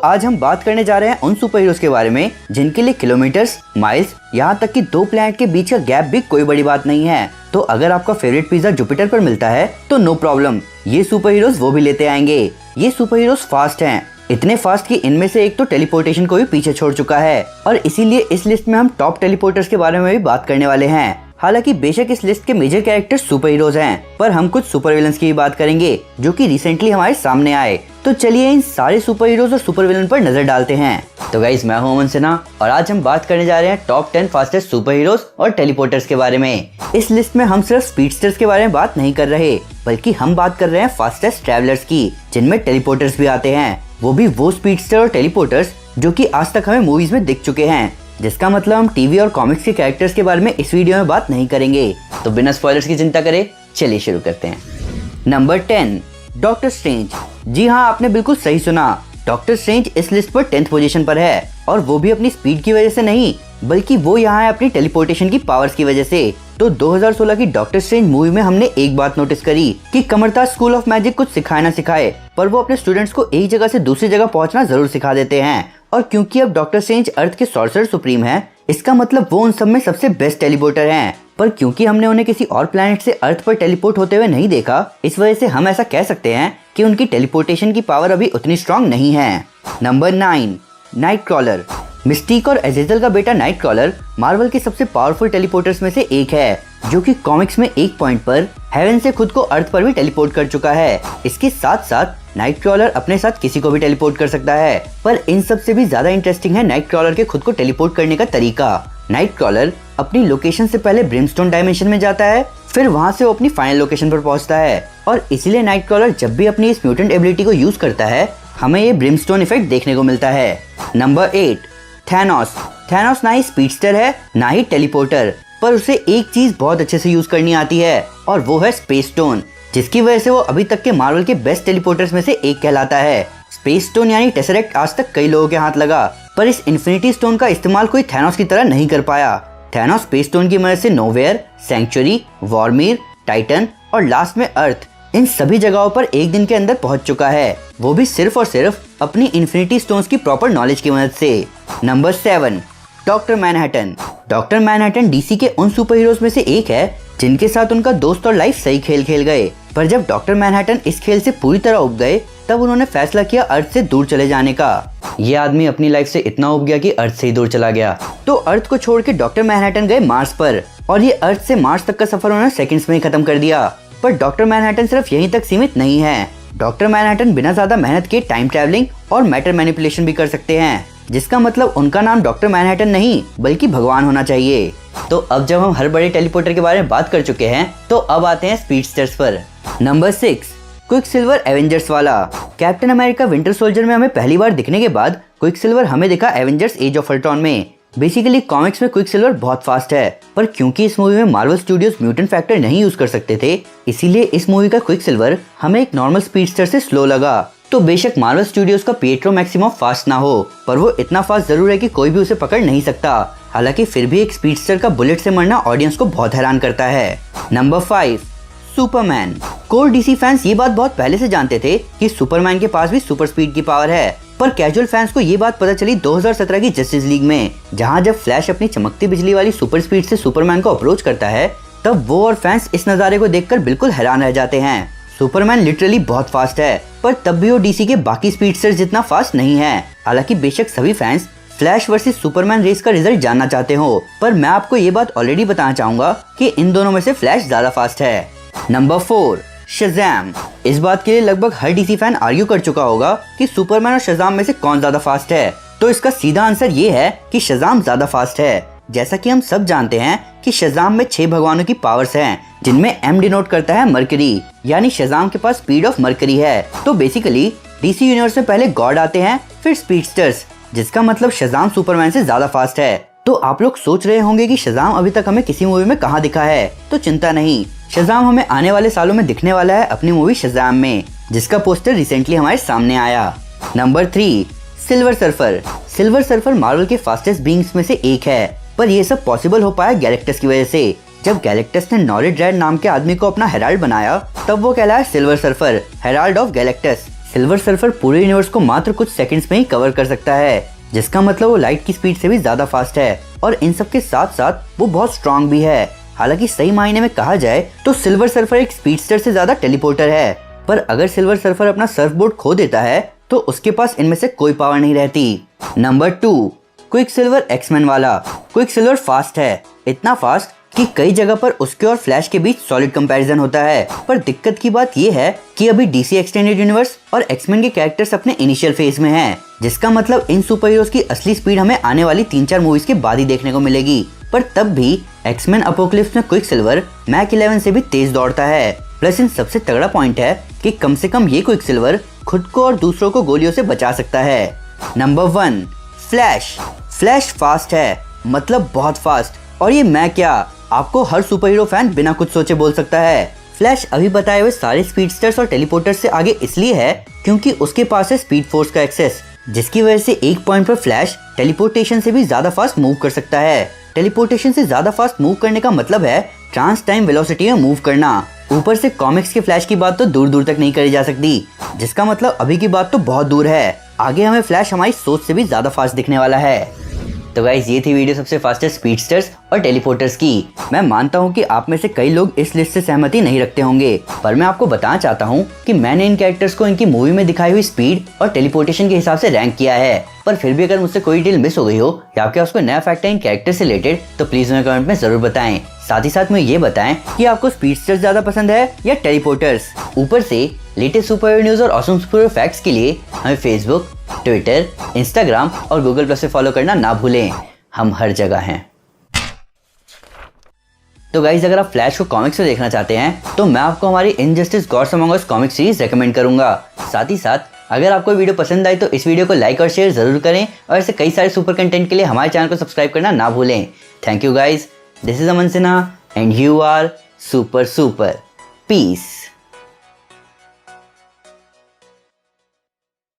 आज हम बात करने जा रहे हैं उन सुपर हीरोज के बारे में जिनके लिए किलोमीटर्स, माइल्स, यहाँ तक कि 2 प्लैनेट के बीच का गैप भी कोई बड़ी बात नहीं है। तो अगर आपका फेवरेट पिज्जा जुपिटर पर मिलता है तो नो प्रॉब्लम, ये सुपर हीरोज वो भी लेते आएंगे। ये सुपर हीरोज फास्ट हैं, इतने फास्ट कि इनमें से एक तो टेलीपोर्टेशन को भी पीछे छोड़ चुका है और इसीलिए इस लिस्ट में हम टॉप टेलीपोर्टर्स के बारे में भी बात करने वाले हैं। हालांकि बेशक इस लिस्ट के मेजर कैरेक्टर्स सुपर हीरोज हैं, पर हम कुछ सुपर विलन्स की भी बात करेंगे जो कि रिसेंटली हमारे सामने आए। तो चलिए इन सारे सुपर हीरोज और सुपर विलन पर नजर डालते हैं। तो गाइस, मैं हूं अमन सिन्हा और आज हम बात करने जा रहे हैं टॉप 10 फास्टेस्ट सुपर हीरोज और टेलीपोर्टर्स के बारे में। इस लिस्ट में हम सिर्फ स्पीडस्टर्स के बारे में बात नहीं कर रहे, बल्कि हम बात कर रहे हैं फास्टेस्ट ट्रैवलर्स की, जिनमें टेलीपोर्टर्स भी आते हैं। वो भी वो स्पीडस्टर और टेलीपोर्टर्स जो कि आज तक हमें मूवीज में दिख चुके हैं, जिसका मतलब हम टीवी और कॉमिक्स के कैरेक्टर्स के बारे में इस वीडियो में बात नहीं करेंगे। तो बिना स्पॉयलर्स की चिंता करे चलिए शुरू करते हैं। Number 10, doctor strange. जी हाँ, आपने बिल्कुल सही सुना, डॉक्टर स्ट्रेंज इस लिस्ट पर 10th पोजीशन पर है और वो भी अपनी स्पीड की वजह से नहीं, बल्कि वो यहाँ है अपनी टेलीपोर्टेशन की पावर्स की वजह से। तो 2016 की डॉक्टर स्ट्रेंज मूवी में हमने एक बात नोटिस करी कि कमरताज स्कूल ऑफ मैजिक कुछ सिखाए ना सिखाए, पर वो अपने स्टूडेंट्स को एक जगह से दूसरी जगह पहुंचना जरूर सिखा देते हैं। और क्योंकि अब डॉक्टर स्ट्रेंज अर्थ के सॉर्सरर सुप्रीम है, इसका मतलब वो उन सब में सबसे बेस्ट टेलीपोर्टर हैं। पर क्योंकि हमने उन्हें किसी और प्लैनेट से अर्थ पर टेलीपोर्ट होते हुए नहीं देखा, इस वजह से हम ऐसा कह सकते हैं कि उनकी टेलीपोर्टेशन की पावर अभी उतनी स्ट्रांग नहीं है। Number 9, Nightcrawler. मिस्टीक और एजेजल का बेटा नाइटक्रॉलर मार्वल के सबसे पावरफुल टेलीपोर्टर्स में से एक है, जो कि कॉमिक्स में एक पॉइंट पर हेवन से खुद को अर्थ पर भी टेलीपोर्ट कर चुका है। इसके साथ साथ नाइटक्रॉलर अपने साथ किसी को भी टेलीपोर्ट कर सकता है, पर इन सब से भी ज्यादा इंटरेस्टिंग है नाइटक्रॉलर के खुद को टेलीपोर्ट करने का तरीका। नाइटक्रॉलर अपनी लोकेशन से पहले ब्रिमस्टोन डायमेंशन में जाता है, फिर वहां से वो अपनी फाइनल लोकेशन पर पहुंचता है और इसीलिए नाइटक्रॉलर जब भी अपनी इस म्यूटेंट एबिलिटी को यूज करता है, हमें ये ब्रिमस्टोन इफेक्ट देखने को मिलता है। Number 8, Thanos. थैनोस ना ही स्पीडस्टर है ना ही टेलीपोर्टर, पर उसे एक चीज बहुत अच्छे से यूज करनी आती है और वो है स्पेस स्टोन, जिसकी वजह से वो अभी तक के मार्वल के बेस्ट टेलीपोर्टर्स में से एक कहलाता है। स्पेस स्टोन यानी टेसरेक्ट आज तक कई लोगों के हाथ लगा, पर इस इन्फिनिटी स्टोन का इस्तेमाल कोई थैनोस की तरह नहीं कर पाया। थैनोस स्पेस स्टोन की मदद से नोवेयर, सैंक्चुरी, वॉर्मिर, टाइटन और लास्ट में अर्थ, इन सभी जगहों पर एक दिन के अंदर पहुंच चुका है, वो भी सिर्फ और सिर्फ अपनी इन्फिनिटी स्टोन्स की प्रॉपर नॉलेज की मदद से। Number 7, doctor Manhattan. Doctor Manhattan DC के उन सुपर हीरोज में से एक है जिनके साथ उनका दोस्त और लाइफ सही खेल खेल गए, पर जब डॉक्टर मैनहट्टन इस खेल से पूरी तरह उब गए, तब उन्होंने फैसला किया अर्थ से दूर चले जाने का। ये आदमी अपनी लाइफ से इतना उब गया कि अर्थ से ही दूर चला गया। तो अर्थ को छोड़ के डॉक्टर मैनहट्टन गए मार्स पर, और ये अर्थ से मार्स तक का सफर उन्होंने सेकंड्स में ही खत्म कर दिया। पर डॉक्टर मैनहट्टन सिर्फ यहीं तक सीमित नहीं है, डॉक्टर मैनहट्टन बिना ज्यादा मेहनत के टाइम ट्रैवलिंग और मैटर मैनिपुलेशन भी कर सकते हैं, जिसका मतलब उनका नाम डॉक्टर मैनहट्टन नहीं बल्कि भगवान होना चाहिए। तो अब जब हम हर बड़े टेलीपोर्टर के बारे में बात कर चुके हैं, तो अब आते हैं स्पीडस्टर्स पर। नंबर 6, क्विकसिल्वर एवेंजर्स वाला। कैप्टन अमेरिका विंटर सोल्जर में हमें पहली बार दिखने के बाद क्विकसिल्वर हमें दिखा एवेंजर्स एज ऑफ अल्ट्रॉन में। बेसिकली कॉमिक्स में क्विकसिल्वर बहुत फास्ट है, पर क्योंकि इस मूवी में मार्वल स्टूडियोज म्यूटेंट फैक्टर नहीं यूज कर सकते थे, इसीलिए इस मूवी का क्विकसिल्वर हमें एक नॉर्मल स्पीडस्टर से स्लो लगा। तो बेशक मार्वल स्टूडियोज का पिएट्रो मैक्सिमम फास्ट ना हो, पर वो इतना फास्ट जरूर है कि कोई भी उसे पकड़ नहीं सकता। हालांकि फिर भी एक स्पीडस्टर का बुलेट से मरना ऑडियंस को बहुत हैरान करता है। Number 5, Superman. Core DC fans ये बात बहुत पहले से जानते थे कि सुपरमैन के पास भी सुपर स्पीड की पावर है, पर कैजुअल फैंस को ये बात पता चली 2017 की जस्टिस लीग में, जहां जब फ्लैश अपनी चमकती बिजली वाली सुपर स्पीड से सुपरमैन को अप्रोच करता है, तब वो और फैंस इस नजारे को देखकर बिल्कुल हैरान रह जाते हैं। सुपरमैन लिटरली बहुत फास्ट है, पर तब भी वो डीसी के बाकी स्पीडस्टर्स जितना फास्ट नहीं है। हालांकि बेशक सभी fans Flash versus Superman race का रिजल्ट जानना चाहते हो, पर मैं आपको ये बात ऑलरेडी बताना चाहूंगा कि इन दोनों में से फ्लैश ज्यादा फास्ट है। Number 4, Shazam. इस बात के लिए लगभग हर डीसी फैन आर्ग्यू कर चुका होगा कि सुपरमैन और शज़ाम में से कौन ज्यादा फास्ट है, तो इसका सीधा आंसर ये है कि शज़ाम ज्यादा फास्ट है। जैसा कि हम सब जानते हैं कि शज़ाम में 6 भगवानों की पावर्स हैं, जिनमें एम डिनोट करता है मरकरी, यानी शज़ाम के पास स्पीड ऑफ मरकरी है। तो बेसिकली डीसी यूनिवर्स में पहले गॉड आते हैं, फिर स्पीडस्टर्स, जिसका मतलब शज़ाम सुपरमैन से ज्यादा फास्ट है। तो आप लोग सोच रहे होंगे कि शज़ाम अभी तक हमें किसी मूवी में कहाँ दिखा है, तो चिंता नहीं, शज़ाम हमें आने वाले सालों में दिखने वाला है अपनी मूवी शज़ाम में, जिसका पोस्टर रिसेंटली हमारे सामने आया। Number 3, silver surfer. Silver surfer Marvel के फास्टेस्ट बीइंग्स में से एक है, पर यह सब पॉसिबल हो पाया गैलेक्टस की वजह से। जब गैलेक्टस ने नॉलेज रेड नाम के आदमी को अपना हेराल्ड बनाया, तब वो कहलाया silver surfer, Herald of Galactus. Silver surfer पूरे यूनिवर्स को मात्र कुछ सेकंड्स में ही कवर कर सकता है, जिसका मतलब वो लाइट की स्पीड से भी ज्यादा फास्ट है और इन सब के साथ साथ वो बहुत स्ट्रांग भी है। हालांकि सही मायने में कहा जाए तो सिल्वर सर्फर एक स्पीडस्टर से ज्यादा टेलीपोर्टर है, पर अगर सिल्वर सर्फर अपना सर्फबोर्ड खो देता है तो उसके पास इनमें से कोई पावर नहीं रहती। नंबर 2, क्विकसिल्वर एक्समैन वाला। क्विकसिल्वर फास्ट है, इतना फास्ट कि कई जगह पर उसके और फ्लैश के बीच सॉलिड कंपैरिजन होता है। पर दिक्कत की बात यह है कि अभी डीसी एक्सटेंडेड यूनिवर्स और एक्समैन के कैरेक्टर्स अपने इनिशियल फेज में हैं, जिसका मतलब इन सुपर हीरोज की असली स्पीड हमें आने वाली 3-4 मूवीज के बाद ही देखने को मिलेगी। पर तब भी एक्समैन अपोकलिप्स में क्विकसिल्वर मैक 11 से भी तेज दौड़ता है। प्लस इन सबसे तगड़ा पॉइंट है कि कम से कम ये क्विकसिल्वर खुद को और दूसरों को गोलियों से बचा सकता है। Number 1, flash. फ्लैश फास्ट है, मतलब बहुत फास्ट, और ये मैं क्या, आपको हर सुपर हीरो फैन बिना कुछ सोचे बोल सकता है। फ्लैश अभी बताए हुए सारे स्पीडस्टर्स और टेलीपोर्टर्स से आगे इसलिए है क्योंकि उसके पास है स्पीड फोर्स का एक्सेस, जिसकी वजह से एक पॉइंट पर फ्लैश टेलीपोर्टेशन से भी ज्यादा फास्ट मूव कर सकता है। टेलीपोर्टेशन से ज्यादा फास्ट मूव करने का मतलब है ट्रांस टाइम वेलोसिटी में मूव करना। ऊपर से कॉमिक्स के फ्लैश की बात तो दूर दूर तक नहीं करी जा सकती, जिसका मतलब अभी की बात तो बहुत दूर है। आगे हमें फ्लैश हमारी सोच से भी ज्यादा फास्ट दिखने वाला है। तो गाइस, ये थी वीडियो सबसे फास्टेस्ट स्पीडस्टर्स और टेलीपोर्टर्स की। मैं मानता हूँ कि आप में से कई लोग इस लिस्ट से सहमति नहीं रखते होंगे, पर मैं आपको बताना चाहता हूँ कि मैंने इन कैरेक्टर्स को इनकी मूवी में दिखाई हुई स्पीड और टेलीपोर्टेशन के हिसाब से रैंक किया है। पर फिर भी अगर मुझसे कोई डिटेल मिस हो गई हो या आपके पास कोई नया फैक्ट है इन कैरेक्टर से रिलेटेड, तो प्लीज हमें कमेंट में जरूर बताएं। साथ ही साथ मुझे ये बताएं कि आपको स्पीडस्टर्स ज्यादा पसंद है या टेलीपोर्टर्स। ऊपर से लेटेस्ट सुपर न्यूज और ऑसम सुपर फैक्ट्स के लिए हमें फेसबुक, ट्विटर, इंस्टाग्राम और गूगल प्लस से फॉलो करना ना भूलें। हम हर जगह हैं। तो गाइज, अगर आप फ्लैश को कॉमिक्स में देखना चाहते हैं तो मैं आपको हमारी इनजस्टिस गॉड्स अमंग अस कॉमिक सीरीज रेकमेंड करूंगा। साथ ही साथ अगर आपको वीडियो पसंद आई तो इस वीडियो को लाइक और शेयर जरूर करें और ऐसे कई सारे सुपर कंटेंट के लिए हमारे चैनल को सब्सक्राइब करना ना भूलें। Thank you guys, this is Aman Sinha and you are super super. Piece.